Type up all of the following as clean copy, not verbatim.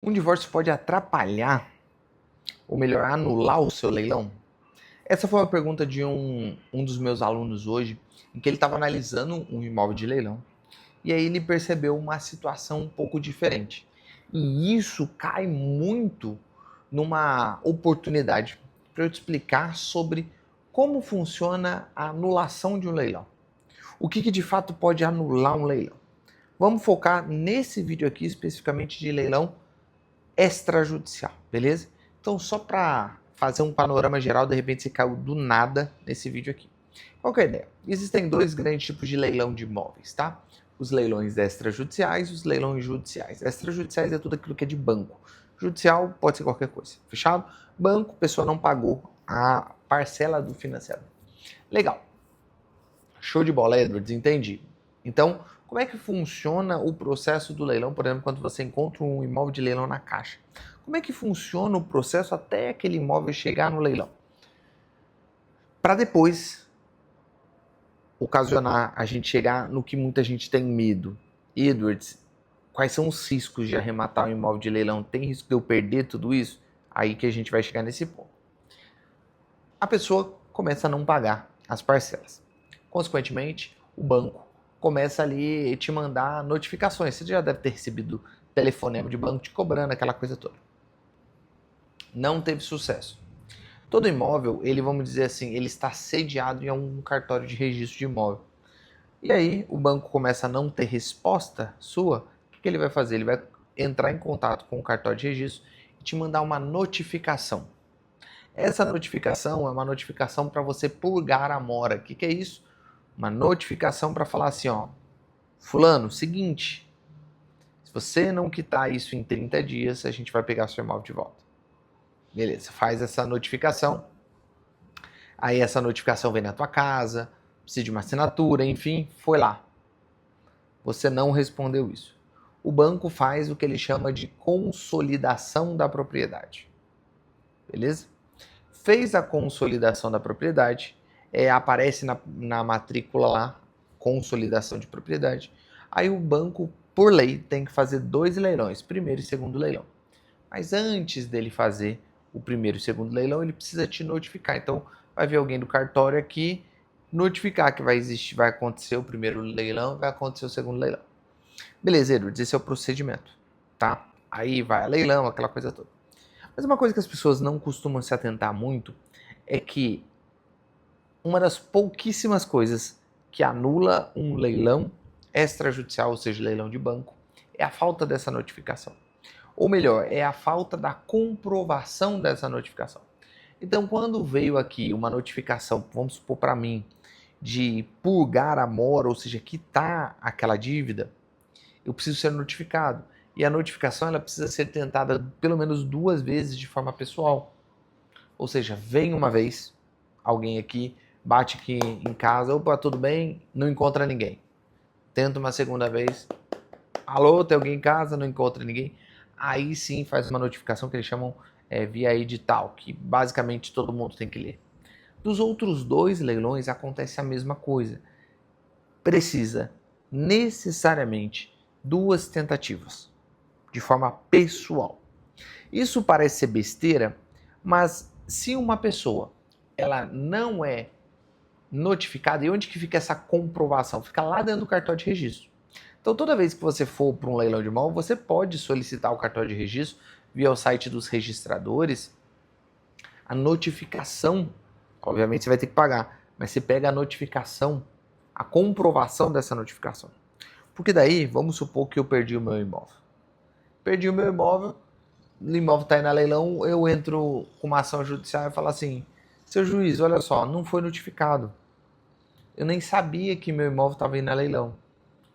Um divórcio pode atrapalhar, ou melhor, anular o seu leilão? Essa foi uma pergunta de um dos meus alunos hoje, em que ele estava analisando um imóvel de leilão. E aí ele percebeu uma situação um pouco diferente. E isso cai muito numa oportunidade para eu te explicar sobre como funciona a anulação de um leilão. O que de fato pode anular um leilão? Vamos focar nesse vídeo aqui especificamente de leilão extrajudicial, beleza? Então, só para fazer um panorama geral, de repente você caiu do nada nesse vídeo aqui. Qual que é a ideia? Existem dois grandes tipos de leilão de imóveis, tá? Os leilões extrajudiciais e os leilões judiciais. Extrajudiciais é tudo aquilo que é de banco. Judicial pode ser qualquer coisa. Fechado? Banco, pessoa não pagou a parcela do financiamento. Legal. Show de bola, Edwards, entendi. Então, como é que funciona o processo do leilão, por exemplo, quando você encontra um imóvel de leilão na Caixa? Como é que funciona o processo até aquele imóvel chegar no leilão? Para depois ocasionar a gente chegar no que muita gente tem medo. Edwards, quais são os riscos de arrematar um imóvel de leilão? Tem risco de eu perder tudo isso? Aí que a gente vai chegar nesse ponto. A pessoa começa a não pagar as parcelas. Consequentemente, o banco começa ali a te mandar notificações. Você já deve ter recebido telefonema de banco te cobrando, aquela coisa toda. Não teve sucesso. Todo imóvel, ele, vamos dizer assim, ele está sediado em algum cartório de registro de imóvel. E aí, o banco começa a não ter resposta sua, o que ele vai fazer? Ele vai entrar em contato com o cartório de registro e te mandar uma notificação. Essa notificação é uma notificação para você purgar a mora. O que é isso? Uma notificação para falar assim, ó, fulano, seguinte, se você não quitar isso em 30 dias, a gente vai pegar seu imóvel de volta. Beleza, faz essa notificação. Aí essa notificação vem na tua casa, precisa de uma assinatura, enfim, foi lá. Você não respondeu isso. O banco faz o que ele chama de consolidação da propriedade. Beleza? Fez a consolidação da propriedade, aparece na matrícula lá, consolidação de propriedade. Aí o banco, por lei, tem que fazer dois leilões, primeiro e segundo leilão. Mas antes dele fazer o primeiro e segundo leilão, ele precisa te notificar. Então, vai vir alguém do cartório aqui notificar que vai acontecer o primeiro leilão, vai acontecer o segundo leilão. Beleza, Edwards, esse é o procedimento, tá? Aí vai a leilão, aquela coisa toda. Mas uma coisa que as pessoas não costumam se atentar muito é que uma das pouquíssimas coisas que anula um leilão extrajudicial, ou seja, leilão de banco, é a falta dessa notificação. Ou melhor, é a falta da comprovação dessa notificação. Então, quando veio aqui uma notificação, vamos supor para mim, de purgar a mora, ou seja, quitar aquela dívida, eu preciso ser notificado. E a notificação ela precisa ser tentada pelo menos 2 vezes de forma pessoal. Ou seja, vem uma vez, alguém aqui, bate aqui em casa, opa, tudo bem? Não encontra ninguém. Tenta uma segunda vez, alô, tem alguém em casa? Não encontra ninguém. Aí sim faz uma notificação que eles chamam via edital, que basicamente todo mundo tem que ler. Dos outros 2 leilões acontece a mesma coisa. Precisa necessariamente 2 tentativas, de forma pessoal. Isso parece ser besteira, mas se uma pessoa ela não é notificada, e onde que fica essa comprovação? Fica lá dentro do cartório de registro. Então, toda vez que você for para um leilão de imóvel, você pode solicitar o cartório de registro via o site dos registradores, a notificação. Obviamente você vai ter que pagar, mas você pega a notificação, a comprovação dessa notificação. Porque daí, vamos supor que eu perdi o meu imóvel. Perdi o meu imóvel, o imóvel está aí na leilão, eu entro com uma ação judicial e falo assim, seu juiz, olha só, não foi notificado. Eu nem sabia que meu imóvel estava aí na leilão.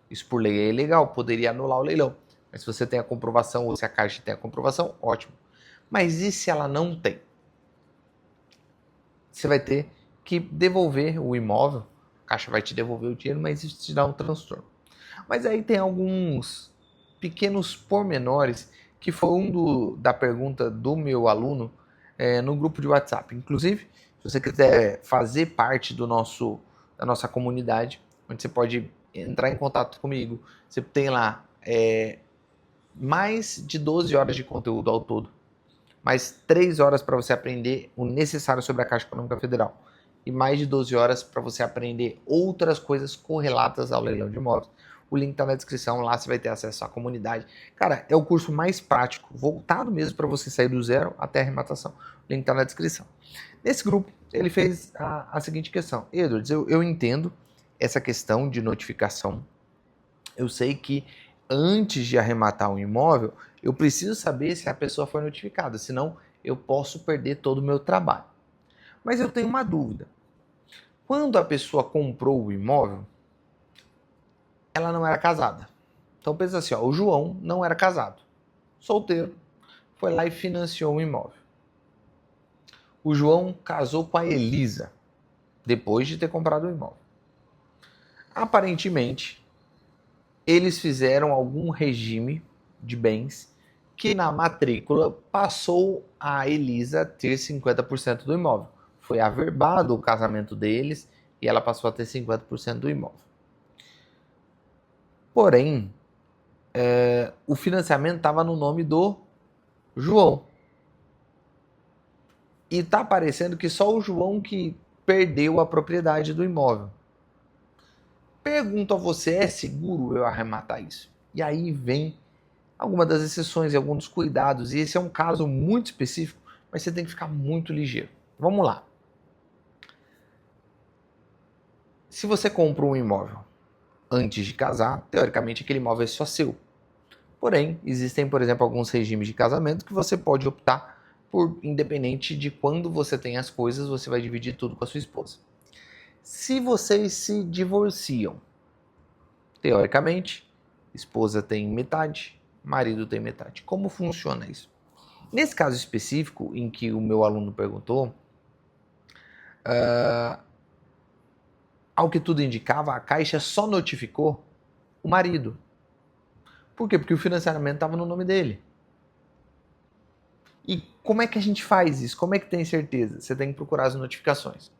Isso por lei é ilegal, poderia anular o leilão. Mas se você tem a comprovação ou se a Caixa tem a comprovação, ótimo. Mas e se ela não tem? Você vai ter que devolver o imóvel, a Caixa vai te devolver o dinheiro, mas isso te dá um transtorno. Mas aí tem alguns pequenos pormenores que foi da pergunta do meu aluno no grupo de WhatsApp. Inclusive, se você quiser fazer parte da nossa comunidade, onde você pode entrar em contato comigo, você tem lá mais de 12 horas de conteúdo ao todo, mais 3 horas para você aprender o necessário sobre a Caixa Econômica Federal e mais de 12 horas para você aprender outras coisas correlatas ao leilão de imóveis. O link está na descrição, lá você vai ter acesso à comunidade. Cara, é o curso mais prático, voltado mesmo para você sair do zero até a arrematação. O link está na descrição. Nesse grupo, ele fez a seguinte questão. Edwards, eu entendo essa questão de notificação. Eu sei que antes de arrematar um imóvel, eu preciso saber se a pessoa foi notificada, senão eu posso perder todo o meu trabalho. Mas eu tenho uma dúvida. Quando a pessoa comprou o imóvel, ela não era casada. Então pensa assim, ó, o João não era casado, solteiro, foi lá e financiou o imóvel. O João casou com a Elisa, depois de ter comprado o imóvel. Aparentemente, eles fizeram algum regime de bens que na matrícula passou a Elisa a ter 50% do imóvel. Foi averbado o casamento deles e ela passou a ter 50% do imóvel. Porém, o financiamento estava no nome do João. E está parecendo que só o João que perdeu a propriedade do imóvel. Pergunto a você, é seguro eu arrematar isso? E aí vem algumas das exceções e alguns dos cuidados. E esse é um caso muito específico, mas você tem que ficar muito ligeiro. Vamos lá. Se você compra um imóvel antes de casar, teoricamente aquele imóvel é só seu. Porém, existem, por exemplo, alguns regimes de casamento que você pode optar por, independente de quando você tem as coisas, você vai dividir tudo com a sua esposa. Se vocês se divorciam, teoricamente, esposa tem metade, marido tem metade. Como funciona isso? Nesse caso específico, em que o meu aluno perguntou, ao que tudo indicava, a Caixa só notificou o marido. Por quê? Porque o financiamento estava no nome dele. E como é que a gente faz isso? Como é que tem certeza? Você tem que procurar as notificações.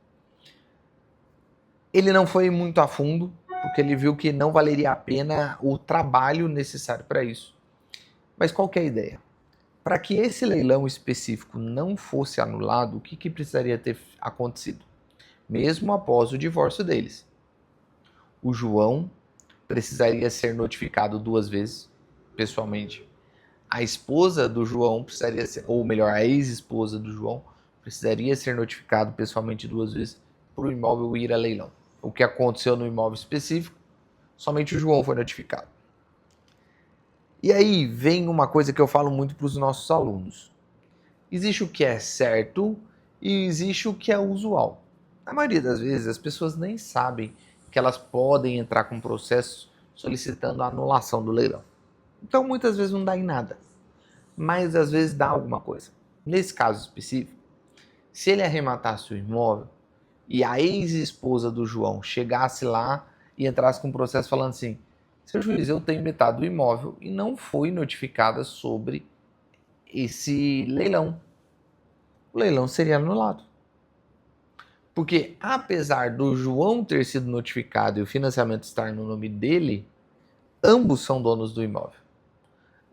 Ele não foi muito a fundo, porque ele viu que não valeria a pena o trabalho necessário para isso. Mas qual que é a ideia? Para que esse leilão específico não fosse anulado, o que precisaria ter acontecido? Mesmo após o divórcio deles. O João precisaria ser notificado 2 vezes, pessoalmente. A esposa do João precisaria ser, ou melhor, a ex-esposa do João precisaria ser notificado pessoalmente 2 vezes para o imóvel ir a leilão. O que aconteceu no imóvel específico, somente o João foi notificado. E aí vem uma coisa que eu falo muito para os nossos alunos. Existe o que é certo e existe o que é usual. Na maioria das vezes, as pessoas nem sabem que elas podem entrar com processo solicitando a anulação do leilão. Então, muitas vezes não dá em nada, mas às vezes dá alguma coisa. Nesse caso específico, se ele arrematasse o imóvel e a ex-esposa do João chegasse lá e entrasse com um processo falando assim, seu juiz, eu tenho metade do imóvel e não fui notificada sobre esse leilão. O leilão seria anulado. Porque apesar do João ter sido notificado e o financiamento estar no nome dele, ambos são donos do imóvel.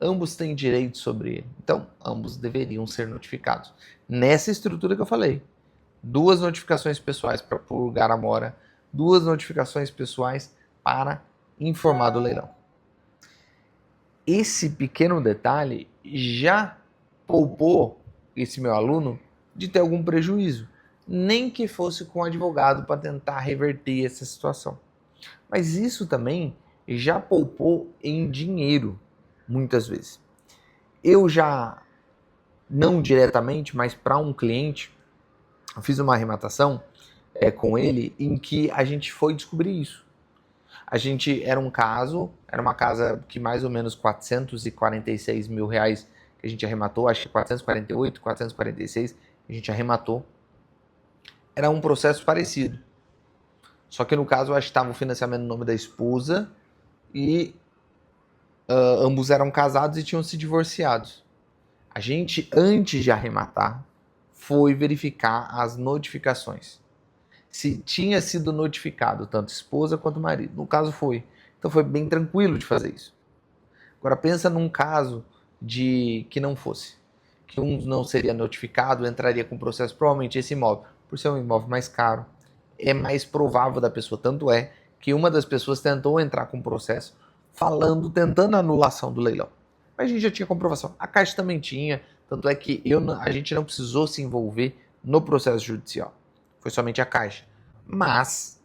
Ambos têm direito sobre ele. Então, ambos deveriam ser notificados. Nessa estrutura que eu falei. 2 notificações pessoais para purgar a mora, 2 notificações pessoais para informar do leilão. Esse pequeno detalhe já poupou esse meu aluno de ter algum prejuízo, nem que fosse com um advogado para tentar reverter essa situação. Mas isso também já poupou em dinheiro, muitas vezes. Eu já, não diretamente, mas para um cliente, eu fiz uma arrematação com ele em que a gente foi descobrir isso. Era uma casa que mais ou menos 446 mil reais que a gente arrematou, acho que 448, 446 a gente arrematou. Era um processo parecido. Só que no caso, eu acho que estava o financiamento no nome da esposa e ambos eram casados e tinham se divorciado. A gente, antes de arrematar, foi verificar as notificações. Se tinha sido notificado tanto esposa quanto marido. No caso foi. Então foi bem tranquilo de fazer isso. Agora pensa num caso de que não fosse, que um não seria notificado, entraria com processo, provavelmente esse imóvel, por ser um imóvel mais caro, é mais provável da pessoa, tanto é que uma das pessoas tentou entrar com processo tentando a anulação do leilão. Mas a gente já tinha comprovação. A Caixa também tinha, tanto é que a gente não precisou se envolver no processo judicial. Foi somente a Caixa. Mas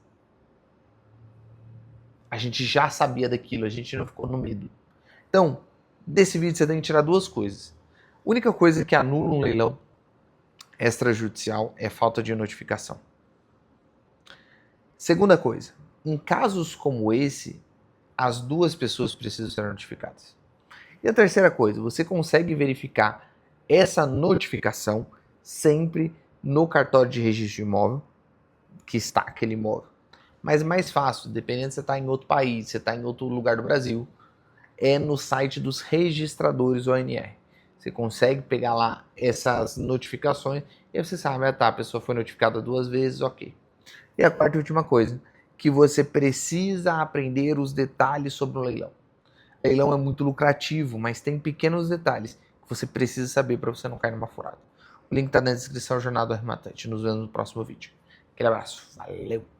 a gente já sabia daquilo, a gente não ficou no medo. Então, desse vídeo você tem que tirar duas coisas. A única coisa que anula um leilão extrajudicial é falta de notificação. Segunda coisa, em casos como esse, as duas pessoas precisam ser notificadas. E a terceira coisa, você consegue verificar essa notificação sempre no cartório de registro de imóvel, que está aquele imóvel. Mas mais fácil, dependendo se você está em outro país, se está em outro lugar do Brasil, é no site dos registradores ONR. Você consegue pegar lá essas notificações e você sabe, a pessoa foi notificada 2 vezes, ok. E a quarta e última coisa, que você precisa aprender os detalhes sobre o leilão. O leilão é muito lucrativo, mas tem pequenos detalhes que você precisa saber para você não cair numa furada. O link está na descrição, Jornada do Arrematante. Nos vemos no próximo vídeo. Aquele abraço, valeu!